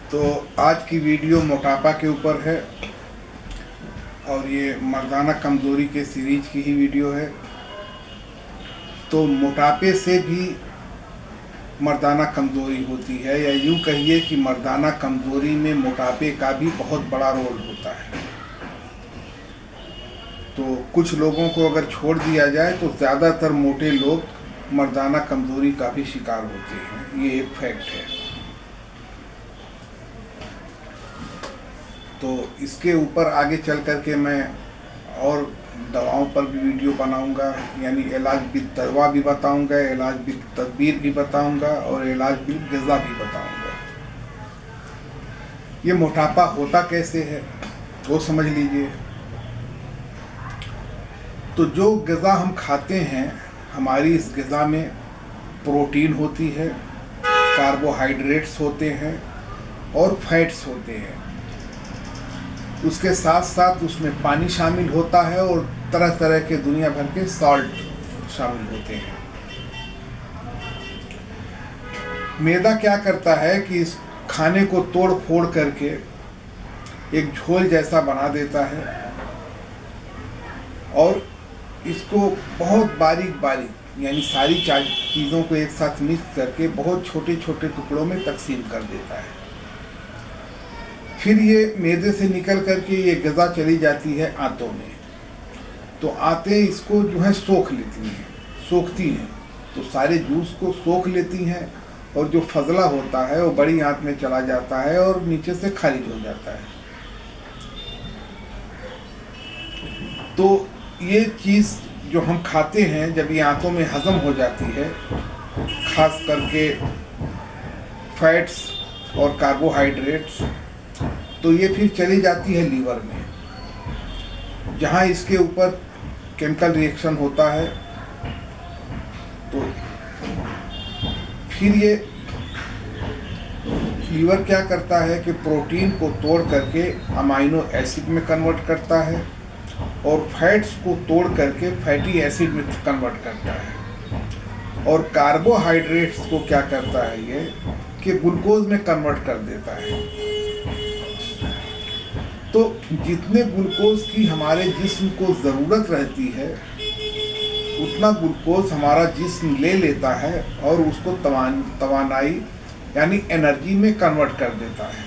तो आज की वीडियो मोटापा के ऊपर है और ये मर्दाना कमज़ोरी के सीरीज की ही वीडियो है। तो मोटापे से भी मर्दाना कमज़ोरी होती है, या यूँ कहिए कि मर्दाना कमज़ोरी में मोटापे का भी बहुत बड़ा रोल होता है। तो कुछ लोगों को अगर छोड़ दिया जाए तो ज़्यादातर मोटे लोग मर्दाना कमज़ोरी का भी शिकार होते हैं, ये एक फैक्ट है। तो इसके ऊपर आगे चल कर के मैं और दवाओं पर भी वीडियो बनाऊंगा, यानी इलाज बिल दवा भी बताऊंगा, इलाज बिल तदबीर भी बताऊंगा और इलाज बिल ग़िज़ा भी बताऊंगा। ये मोटापा होता कैसे है वो समझ लीजिए। तो जो ग़िज़ा हम खाते हैं, हमारी इस ग़िज़ा में प्रोटीन होती है, कार्बोहाइड्रेट्स होते हैं और फैट्स होते हैं। उसके साथ साथ उसमें पानी शामिल होता है और तरह तरह के दुनिया भर के सॉल्ट शामिल होते हैं। मैदा क्या करता है कि इस खाने को तोड़ फोड़ करके एक झोल जैसा बना देता है और इसको बहुत बारीक बारीक, यानी सारी चीज़ों को एक साथ मिक्स करके बहुत छोटे छोटे टुकड़ों में तकसीम कर देता है। फिर ये मैदे से निकल करके ये ग़िज़ा चली जाती है आंतों में। तो आंतें इसको जो है सोखती हैं, तो सारे जूस को सोख लेती हैं और जो फजला होता है वो बड़ी आंत में चला जाता है और नीचे से खारिज हो जाता है। तो ये चीज़ जो हम खाते हैं, जब ये आंतों में हज़म हो जाती है, खास करके फैट्स और कार्बोहाइड्रेट्स, तो ये फिर चली जाती है लीवर में, जहाँ इसके ऊपर केमिकल रिएक्शन होता है। तो फिर ये लीवर क्या करता है कि प्रोटीन को तोड़ करके अमाइनो एसिड में कन्वर्ट करता है और फैट्स को तोड़ करके फैटी एसिड में कन्वर्ट करता है, और कार्बोहाइड्रेट्स को क्या करता है ये कि ग्लूकोज में कन्वर्ट कर देता है। तो जितने ग्लूकोज की हमारे जिस्म को ज़रूरत रहती है, उतना ग्लूकोज हमारा जिस्म ले लेता है और उसको तवानाई यानी एनर्जी में कन्वर्ट कर देता है।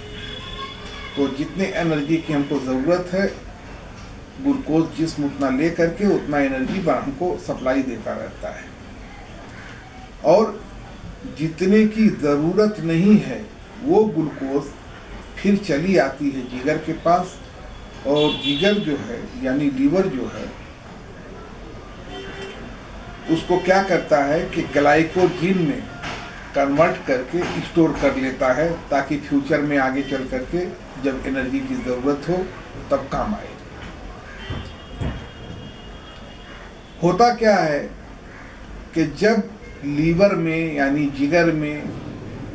तो जितने एनर्जी की हमको ज़रूरत है, ग्लूकोज जिस्म उतना ले करके उतना एनर्जी हमको सप्लाई देता रहता है, और जितने की ज़रूरत नहीं है वो ग्लूकोज फिर चली आती है जिगर के पास, और जिगर जो है यानी लीवर जो है उसको क्या करता है कि ग्लाइकोजन में कन्वर्ट करके स्टोर कर लेता है, ताकि फ्यूचर में आगे चल करके जब एनर्जी की ज़रूरत हो तब काम आए। होता क्या है कि जब लीवर में यानी जिगर में,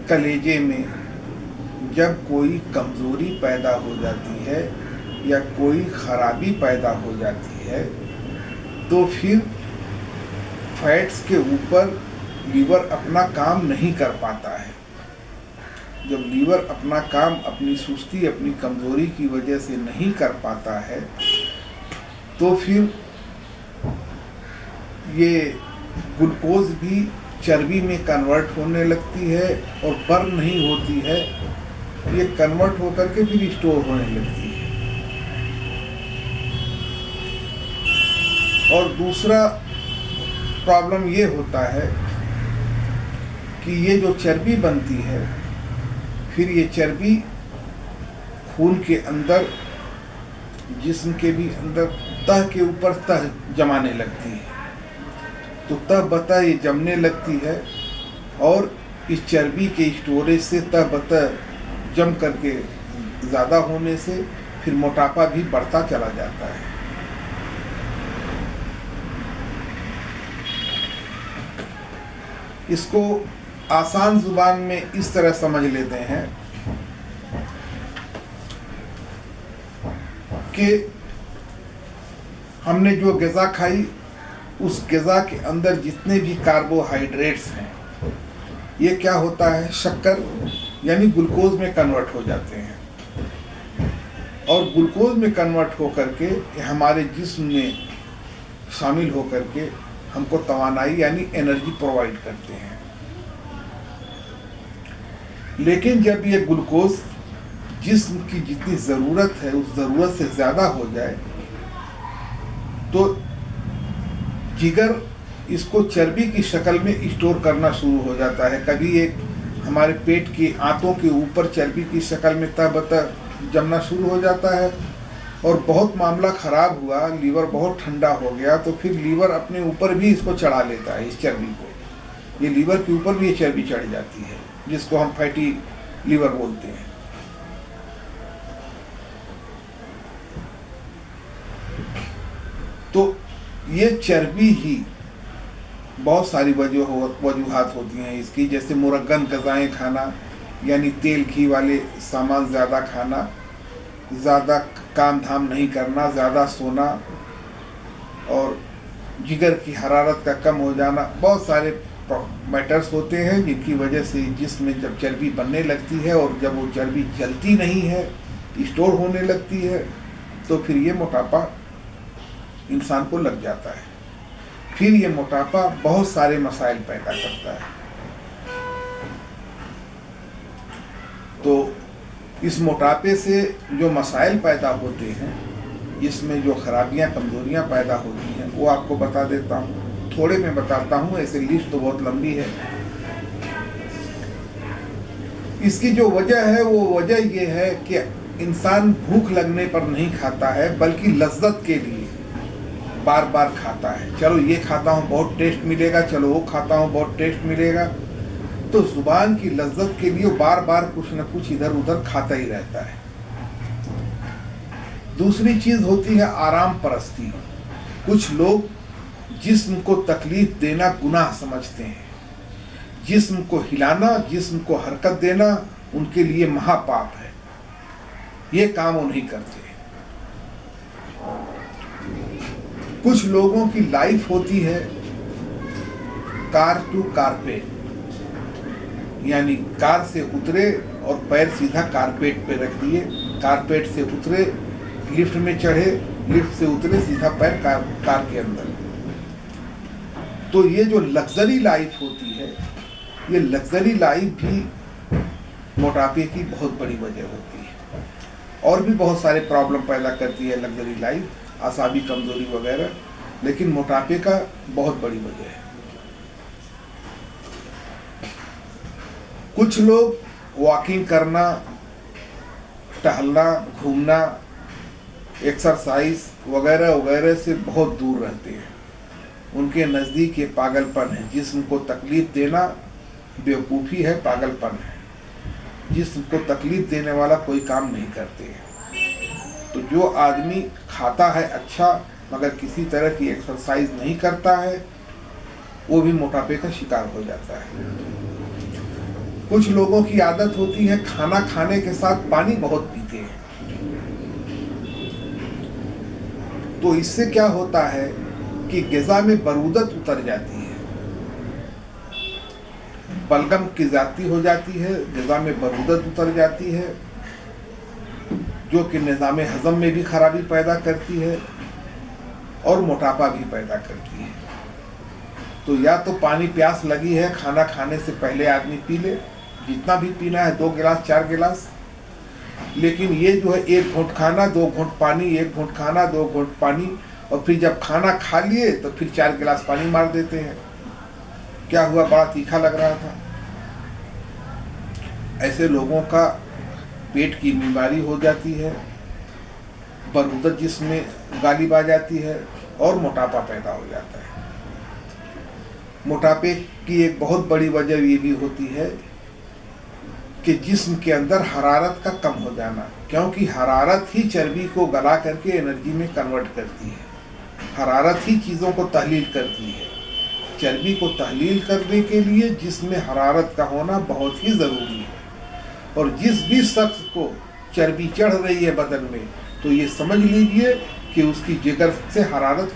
कलेजे में जब कोई कमज़ोरी पैदा हो जाती है या कोई ख़राबी पैदा हो जाती है, तो फिर फैट्स के ऊपर लीवर अपना काम नहीं कर पाता है। जब लीवर अपना काम अपनी सुस्ती, अपनी कमज़ोरी की वजह से नहीं कर पाता है, तो फिर ये ग्लूकोज भी चर्बी में कन्वर्ट होने लगती है और बर्न नहीं होती है, ये कन्वर्ट होकर के फिर स्टोर होने लगती है। और दूसरा प्रॉब्लम ये होता है कि ये जो चर्बी बनती है, फिर ये चर्बी खून के अंदर, जिस्म के भी अंदर तह के ऊपर तह जमाने लगती है। तो तह बतह ये जमने लगती है और इस चर्बी के स्टोरेज से तह बतह जम करके ज़्यादा होने से फिर मोटापा भी बढ़ता चला जाता है। इसको आसान जुबान में इस तरह समझ लेते हैं कि हमने जो ग़िज़ा खाई, उस ग़िज़ा के अंदर जितने भी कार्बोहाइड्रेट्स हैं, ये क्या होता है, शक्कर यानी ग्लूकोज में कन्वर्ट हो जाते हैं, और ग्लूकोज में कन्वर्ट हो करके हमारे जिस्म में शामिल हो करके हमको तवानाई यानी एनर्जी प्रोवाइड करते हैं। लेकिन जब ये ग्लूकोज जिस्म की जितनी ज़रूरत है उस ज़रूरत से ज़्यादा हो जाए तो जिगर इसको चर्बी की शक्ल में स्टोर करना शुरू हो जाता है। कभी एक हमारे पेट की आंतों के ऊपर चर्बी की शक्ल में तह जमना शुरू हो जाता है, और बहुत मामला ख़राब हुआ, लीवर बहुत ठंडा हो गया, तो फिर लीवर अपने ऊपर भी इसको चढ़ा लेता है, इस चर्बी को। ये लीवर के ऊपर भी ये चर्बी चढ़ जाती है, जिसको हम फैटी लीवर बोलते हैं। तो ये चर्बी ही बहुत सारी वजूहात होती हैं इसकी, जैसे मुरगन ग़िज़ाएँ खाना, यानी तेल घी वाले सामान ज़्यादा खाना, ज़्यादा काम धाम नहीं करना, ज़्यादा सोना, और जिगर की हरारत का कम हो जाना। बहुत सारे मैटर्स होते हैं जिनकी वजह से जिस्म में जब चर्बी बनने लगती है और जब वो चर्बी जलती नहीं है, स्टोर होने लगती है, तो फिर ये मोटापा इंसान को लग जाता है। फिर ये मोटापा बहुत सारे मसाइल पैदा करता है। तो इस मोटापे से जो मसाइल पैदा होते हैं, इसमें जो खराबियां कमजोरियां पैदा होती हैं, वो आपको बता देता हूँ। थोड़े में बताता हूँ, ऐसे लिस्ट तो बहुत लंबी है। इसकी जो वजह है वो वजह ये है कि इंसान भूख लगने पर नहीं खाता है, बल्कि लज्जत के लिए बार बार खाता है। चलो ये खाता हूँ बहुत टेस्ट मिलेगा, चलो वो खाता हूँ बहुत टेस्ट मिलेगा, तो जुबान की लज्जत के लिए बार बार कुछ न कुछ इधर उधर खाता ही रहता है। दूसरी चीज होती है आराम परस्ती। कुछ लोग जिस्म को तकलीफ देना गुनाह समझते हैं। जिस्म को हिलाना, जिस्म को हरकत देना उनके लिए महापाप है, ये काम वो नहीं करते। कुछ लोगों की लाइफ होती है कार टू कारपेट, यानी कार से उतरे और पैर सीधा कारपेट पे रख दिए, कारपेट से उतरे लिफ्ट में चढ़े, लिफ्ट से उतरे सीधा पैर कार के अंदर। तो ये जो लग्जरी लाइफ होती है, ये लग्जरी लाइफ भी मोटापे की बहुत बड़ी वजह होती है। और भी बहुत सारे प्रॉब्लम पैदा करती है लग्जरी लाइफ, आसाबी कमजोरी वगैरह, लेकिन मोटापे का बहुत बड़ी वजह है। कुछ लोग वॉकिंग करना, टहलना, घूमना, एक्सरसाइज वगैरह वगैरह से बहुत दूर रहते हैं। उनके नज़दीक ये पागलपन है। जिस्म को तकलीफ देना बेवकूफ़ी है, पागलपन है। जिस्म को तकलीफ देने वाला कोई काम नहीं करते हैं। तो जो आदमी खाता है अच्छा मगर किसी तरह की एक्सरसाइज नहीं करता है, वो भी मोटापे का शिकार हो जाता है। कुछ लोगों की आदत होती है खाना खाने के साथ पानी बहुत पीते हैं। तो इससे क्या होता है कि ग़िज़ा में बरूदत उतर जाती है, बलगम की ज़्यादती हो जाती है, ग़िज़ा में बरूदत उतर जाती है, जो कि निज़ाम हज़म में भी खराबी पैदा करती है और मोटापा भी पैदा करती है। तो या तो पानी प्यास लगी है, खाना खाने से पहले आदमी पी ले, जितना भी पीना है, 2 गिलास 4 गिलास। लेकिन ये जो है 1 घूंट खाना 2 घूंट पानी, 1 घूंट खाना 2 घूंट पानी, और फिर जब खाना खा लिए तो फिर 4 गिलास पानी मार देते हैं। क्या हुआ, बड़ा तीखा लग रहा था। ऐसे लोगों का पेट की बीमारी हो जाती है, बरूदत जिस्म में गालिब आ जाती है और मोटापा पैदा हो जाता है। मोटापे की एक बहुत बड़ी वजह ये भी होती है कि जिस्म के अंदर हरारत का कम हो जाना, क्योंकि हरारत ही चर्बी को गला करके एनर्जी में कन्वर्ट करती है। हरारत ही चीज़ों को तहलील करती है। चर्बी को तहलील करने के लिए जिस्म में हरारत का होना बहुत ही ज़रूरी है। और जिस भी शख्स को चर्बी चढ़ रही है बदन में, तो ये समझ लीजिए कि उसकी जिगर से हरारत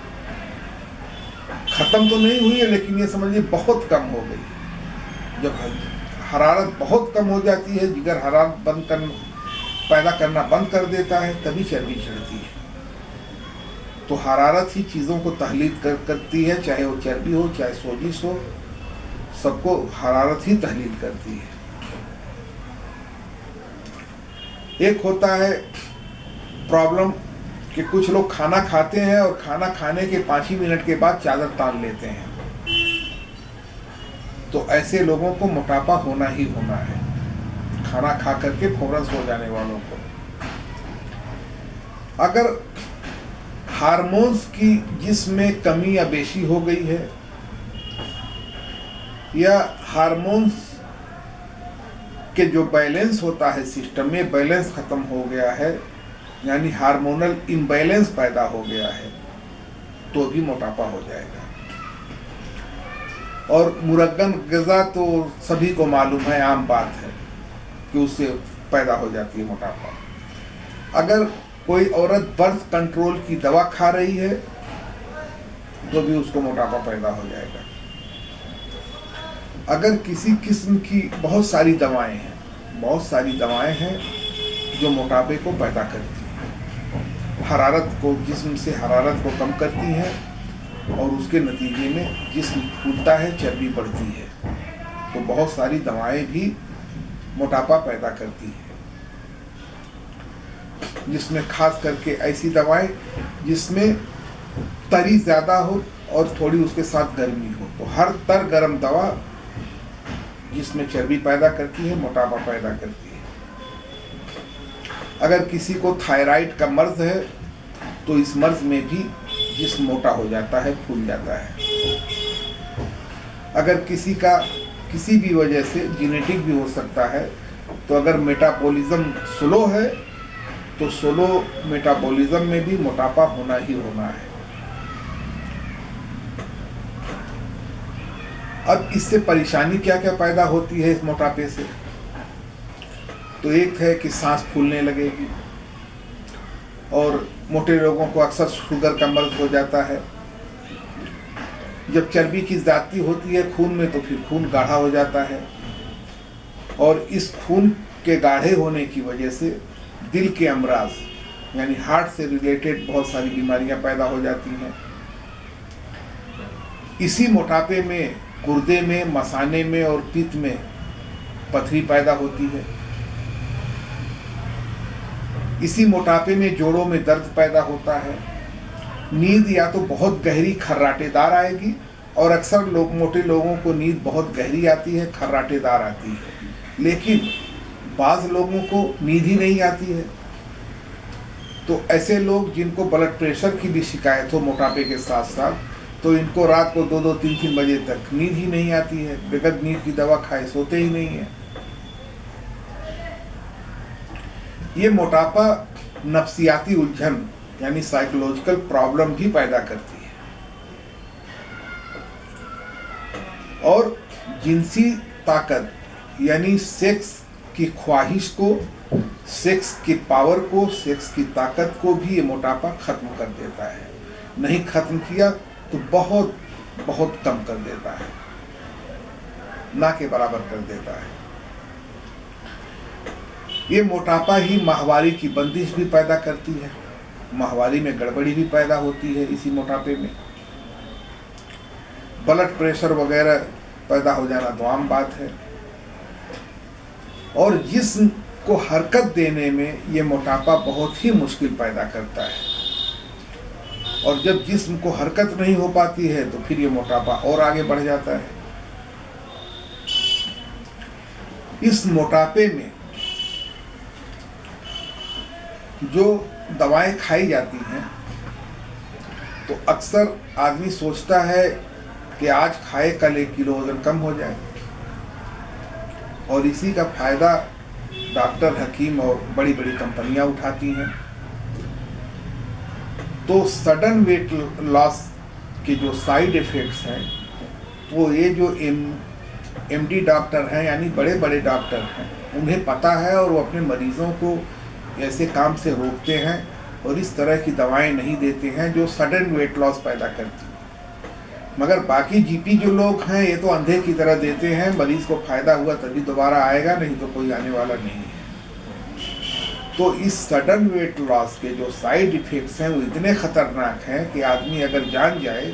ख़त्म तो नहीं हुई है, लेकिन ये समझिए बहुत कम हो गई। जब हरारत बहुत कम हो जाती है, जिगर हरारत पैदा करना बंद कर देता है, तभी चर्बी चढ़ती है। तो हरारत ही चीज़ों को तहलील करती है, चाहे वो चर्बी हो चाहे सोजिश हो, सबको हरारत ही तहलील करती है। एक होता है प्रॉब्लम कि कुछ लोग खाना खाते हैं और खाना खाने के 5 ही मिनट के बाद चादर तान लेते हैं, तो ऐसे लोगों को मोटापा होना ही होना है, खाना खा करके फौरन सो जाने वालों को। अगर हार्मोन्स की जिसमें कमी या बेशी हो गई है, या हार्मोन्स के जो बैलेंस होता है सिस्टम में, बैलेंस खत्म हो गया है, यानी हार्मोनल इम्बैलेंस पैदा हो गया है, तो भी मोटापा हो जाएगा। और मुरग्गन ग़िज़ा तो सभी को मालूम है, आम बात है कि उससे पैदा हो जाती है मोटापा। अगर कोई औरत बर्थ कंट्रोल की दवा खा रही है तो भी उसको मोटापा पैदा हो जाएगा। अगर किसी किस्म की बहुत सारी दवाएं हैं जो मोटापे को पैदा करती हैं, हरारत को, जिस्म से हरारत को कम करती हैं, और उसके नतीजे में जिस्म फूलता है, चर्बी बढ़ती है। तो बहुत सारी दवाएं भी मोटापा पैदा करती हैं, जिसमें खास करके ऐसी दवाएं जिसमें तरी ज़्यादा हो और थोड़ी उसके साथ गर्मी हो। तो हर तर गर्म दवा जिसमें चर्बी पैदा करती है, मोटापा पैदा करती है। अगर किसी को थायराइड का मर्ज है तो इस मर्ज में भी जिस्म मोटा हो जाता है, फूल जाता है। अगर किसी का किसी भी वजह से, जेनेटिक भी हो सकता है, तो अगर मेटाबॉलिज्म स्लो है तो स्लो मेटाबॉलिज्म में भी मोटापा होना ही होना है। अब इससे परेशानी क्या क्या पैदा होती है इस मोटापे से? तो एक है कि सांस फूलने लगेगी, और मोटे लोगों को अक्सर शुगर का मर्ज हो जाता है। जब चर्बी की ज़्यादती होती है खून में तो फिर खून गाढ़ा हो जाता है, और इस खून के गाढ़े होने की वजह से दिल के अमराज यानी हार्ट से रिलेटेड बहुत सारी बीमारियां पैदा हो जाती हैं। इसी मोटापे में गुर्दे में, मसाने में और पित्त में पथरी पैदा होती है। इसी मोटापे में जोड़ों में दर्द पैदा होता है। नींद या तो बहुत गहरी खर्राटेदार आएगी, और अक्सर मोटे लोगों को नींद बहुत गहरी आती है, खर्राटेदार आती है, लेकिन बाज़ लोगों को नींद ही नहीं आती है। तो ऐसे लोग जिनको ब्लड प्रेशर की भी शिकायत हो मोटापे के साथ साथ, तो इनको रात को 2-2, 3-3 बजे तक नींद ही नहीं आती है, बगैर नींद की दवा खाए सोते ही नहीं है। ये मोटापा नफ्सियाती उलझन यानी साइकोलॉजिकल प्रॉब्लम भी पैदा करती है, और जिनसी ताकत यानी सेक्स की ख्वाहिश को, सेक्स की पावर को, सेक्स की ताकत को भी ये मोटापा खत्म कर देता है। नहीं खत्म किया तो बहुत बहुत कम कर देता है, ना के बराबर कर देता है। ये मोटापा ही माहवारी की बंदिश भी पैदा करती है, माहवारी में गड़बड़ी भी पैदा होती है इसी मोटापे में। ब्लड प्रेशर वगैरह पैदा हो जाना तो आम बात है। और जिस्म को हरकत देने में ये मोटापा बहुत ही मुश्किल पैदा करता है, और जब जिस्म को हरकत नहीं हो पाती है तो फिर ये मोटापा और आगे बढ़ जाता है। इस मोटापे में जो दवाएं खाई जाती हैं, तो अक्सर आदमी सोचता है कि आज खाए कल 1 किलो वजन कम हो जाए, और इसी का फायदा डॉक्टर, हकीम और बड़ी बड़ी कंपनियां उठाती हैं। तो सडन वेट लॉस के जो साइड इफ़ेक्ट्स हैं, वो ये जो एमडी डॉक्टर हैं यानी बड़े बड़े डॉक्टर हैं, उन्हें पता है, और वो अपने मरीज़ों को ऐसे काम से रोकते हैं और इस तरह की दवाएं नहीं देते हैं जो सडन वेट लॉस पैदा करती हैं। मगर बाकी जीपी जो लोग हैं ये तो अंधे की तरह देते हैं, मरीज को फायदा हुआ तभी दोबारा आएगा, नहीं तो कोई आने वाला नहीं है। तो इस सडन वेट लॉस के जो साइड इफेक्ट्स हैं वो इतने खतरनाक हैं कि आदमी अगर जान जाए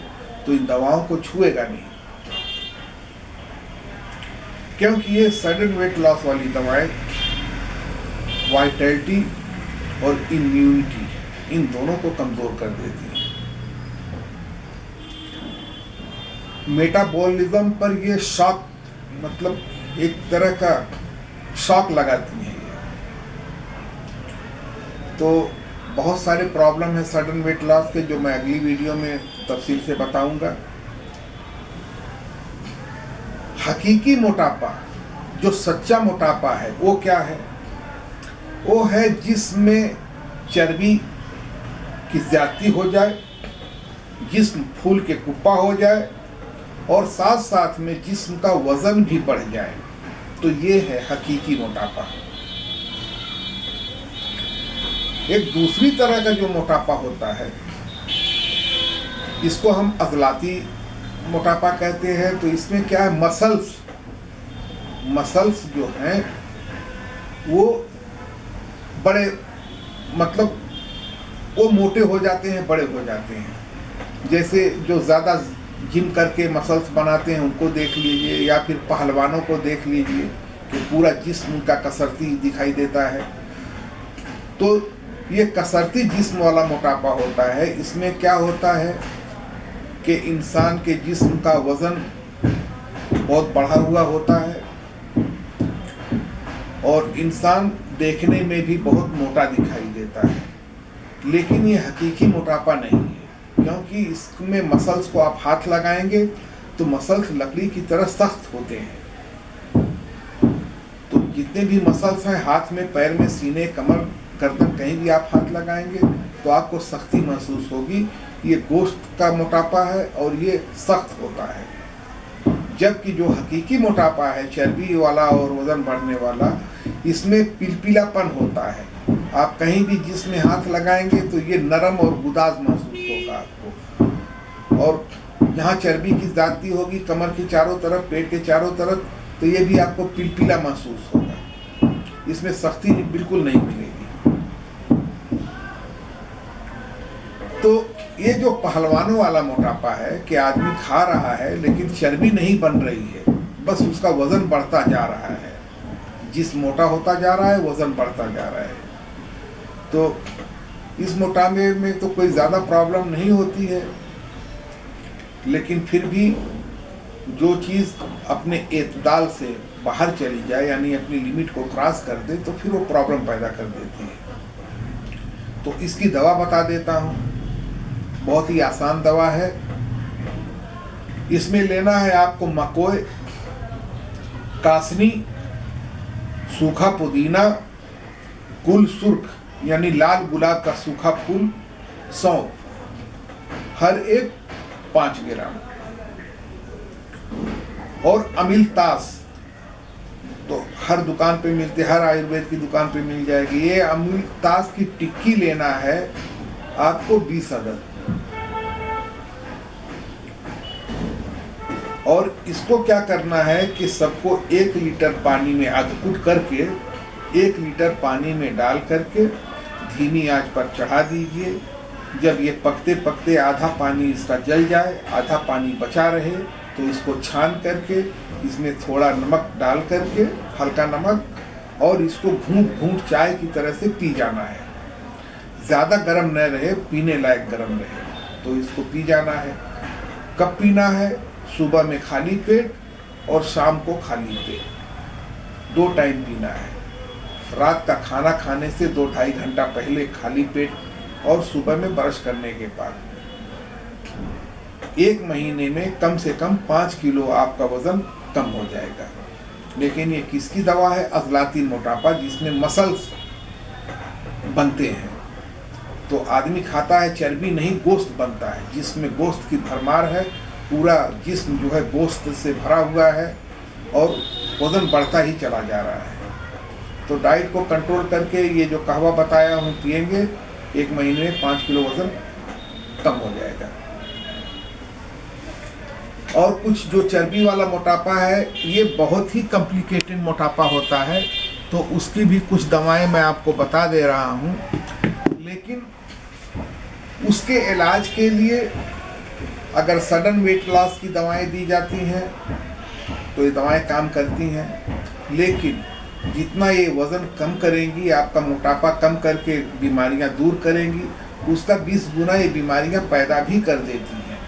तो इन दवाओं को छुएगा नहीं, क्योंकि ये सडन वेट लॉस वाली दवाएं वाइटलिटी और इम्यूनिटी इन दोनों को कमजोर कर देती हैं। मेटाबॉलिज्म पर ये शॉक, मतलब एक तरह का शॉक लगाती हैं ये। तो बहुत सारे प्रॉब्लम है सडन वेट लॉस के, जो मैं अगली वीडियो में तफसील से बताऊंगा। हकीकी मोटापा, जो सच्चा मोटापा है वो क्या है? वो है जिसमें चर्बी की ज्यादती हो जाए, जिस्म फूल के कुप्पा हो जाए और साथ साथ में जिस्म का वजन भी बढ़ जाए, तो ये है हकीकी मोटापा। एक दूसरी तरह का जो मोटापा होता है, इसको हम अज़लाती मोटापा कहते हैं। तो इसमें क्या है, मसल्स जो हैं वो बड़े, मतलब वो मोटे हो जाते हैं, बड़े हो जाते हैं। जैसे जो ज़्यादा जिम करके मसल्स बनाते हैं उनको देख लीजिए, या फिर पहलवानों को देख लीजिए कि पूरा जिस्म उनका कसरती दिखाई देता है। तो ये कसरती जिस्म वाला मोटापा होता है। इसमें क्या होता है कि इंसान के जिस्म का वज़न बहुत बढ़ा हुआ होता है और इंसान देखने में भी बहुत मोटा दिखाई देता है, लेकिन ये हकीकी मोटापा नहीं है, क्योंकि इसमें मसल्स को आप हाथ लगाएंगे तो मसल्स लकड़ी की तरह सख्त होते हैं। तो जितने भी मसल्स हैं हाथ में, पैर में, सीने, कमर, गर्दन, कहीं भी आप हाथ लगाएंगे तो आपको सख्ती महसूस होगी। ये गोश्त का मोटापा है और ये सख्त होता है। जबकि जो हकीकी मोटापा है, चर्बी वाला और वजन बढ़ने वाला, इसमें पिलपिलापन होता है। आप कहीं भी जिसमें हाथ लगाएंगे तो ये नरम और गुदाज महसूस होगा आपको। और जहाँ चर्बी की ज्यादती होगी कमर के चारों तरफ, पेट के चारों तरफ, तो ये भी आपको पिलपिला महसूस होगा। इसमें सख्ती बिल्कुल नहीं मिलेगी। तो ये जो पहलवानों वाला मोटापा है कि आदमी खा रहा है लेकिन चर्बी नहीं बन रही है, बस उसका वजन बढ़ता जा रहा है। जिस मोटा होता जा रहा है वजन बढ़ता जा रहा है। तो इस मोटापे में तो कोई ज़्यादा प्रॉब्लम नहीं होती है, लेकिन फिर भी जो चीज़ अपने एतदाल से बाहर चली जाए, यानी अपनी लिमिट को क्रॉस कर दे, तो फिर वो प्रॉब्लम पैदा कर देती है। तो इसकी दवा बता देता हूँ, बहुत ही आसान दवा है। इसमें लेना है आपको मकोय, कासनी, सूखा पुदीना, गुल सुर्ख यानी लाल गुलाब का सूखा फूल, सौंफ, हर एक 5 ग्राम, और अमिलतास। तो हर दुकान पे मिलते, हर आयुर्वेद की दुकान पे मिल जाएगी। ये अमिलतास की टिक्की लेना है आपको 20 अदद, और इसको क्या करना है कि सबको 1 लीटर पानी में अधकुट करके 1 लीटर पानी में डाल करके धीमी आंच पर चढ़ा दीजिए। जब ये पकते पकते आधा पानी इसका जल जाए, आधा पानी बचा रहे, तो इसको छान करके इसमें थोड़ा नमक डाल करके, हल्का नमक, और इसको घूंट घूंट चाय की तरह से पी जाना है। ज़्यादा गर्म न रहे, पीने लायक गर्म रहे, तो इसको पी जाना है। कब पीना है? सुबह में खाली पेट और शाम को खाली पेट, 2 टाइम पीना है। रात का खाना खाने से 2-2.5 घंटा पहले खाली पेट, और सुबह में ब्रश करने के बाद। 1 महीने में कम से कम 5 किलो आपका वजन कम हो जाएगा। लेकिन ये किसकी दवा है? अज़लाती मोटापा, जिसमें मसल्स बनते हैं। तो आदमी खाता है चर्बी नहीं, गोश्त बनता है, जिसमें गोश्त की भरमार है। पूरा जिस्म जो है गोश्त से भरा हुआ है और वजन बढ़ता ही चला जा रहा है। तो डाइट को कंट्रोल करके ये जो कहवा बताया हूँ पिएंगे, 1 महीने में 5 किलो वजन कम हो जाएगा। और कुछ जो चर्बी वाला मोटापा है ये बहुत ही कॉम्प्लिकेटेड मोटापा होता है, तो उसकी भी कुछ दवाएं मैं आपको बता दे रहा हूँ। लेकिन उसके इलाज के लिए अगर सडन वेट लॉस की दवाएं दी जाती हैं तो ये दवाएं काम करती हैं, लेकिन जितना ये वज़न कम करेंगी, आपका मोटापा कम करके बीमारियां दूर करेंगी, उसका 20 गुना ये बीमारियां पैदा भी कर देती हैं।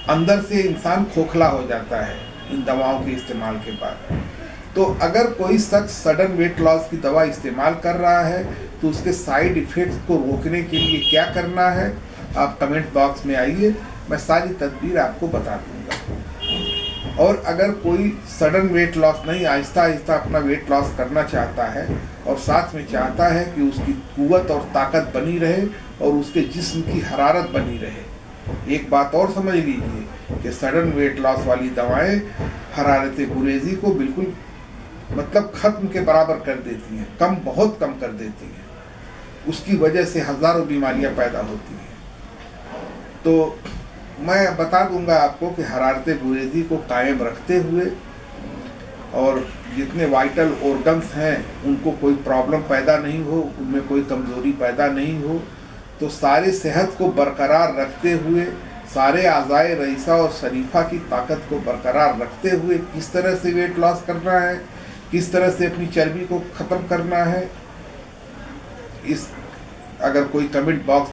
अंदर से इंसान खोखला हो जाता है इन दवाओं के इस्तेमाल के बाद। तो अगर कोई शख्स सडन वेट लॉस की दवा इस्तेमाल कर रहा है तो उसके साइड इफ़ेक्ट्स को रोकने के लिए क्या करना है, आप कमेंट बॉक्स में आइए, मैं सारी तदबीर आपको बता दूंगा। और अगर कोई सडन वेट लॉस नहीं, आहिस्ता आहिस्ता अपना वेट लॉस करना चाहता है और साथ में चाहता है कि उसकी कुव्वत और ताकत बनी रहे और उसके जिस्म की हरारत बनी रहे, एक बात और समझ लीजिए कि सडन वेट लॉस वाली दवाएं हरारत गुरेजी को बिल्कुल मतलब ख़त्म के बराबर कर देती हैं, कम बहुत कम कर देती हैं। उसकी वजह से हज़ारों बीमारियां पैदा होती हैं। तो मैं बता दूंगा आपको कि हरारत गुरेजी को कायम रखते हुए और जितने वाइटल ऑर्गन्स हैं उनको कोई प्रॉब्लम पैदा नहीं हो, उनमें कोई कमज़ोरी पैदा नहीं हो, तो सारे सेहत को बरकरार रखते हुए, सारे आज़ाए रईसा और शरीफा की ताकत को बरकरार रखते हुए किस तरह से वेट लॉस करना है, किस तरह से अपनी चर्बी को ख़त्म करना है, इस अगर कोई कमेंट बॉक्स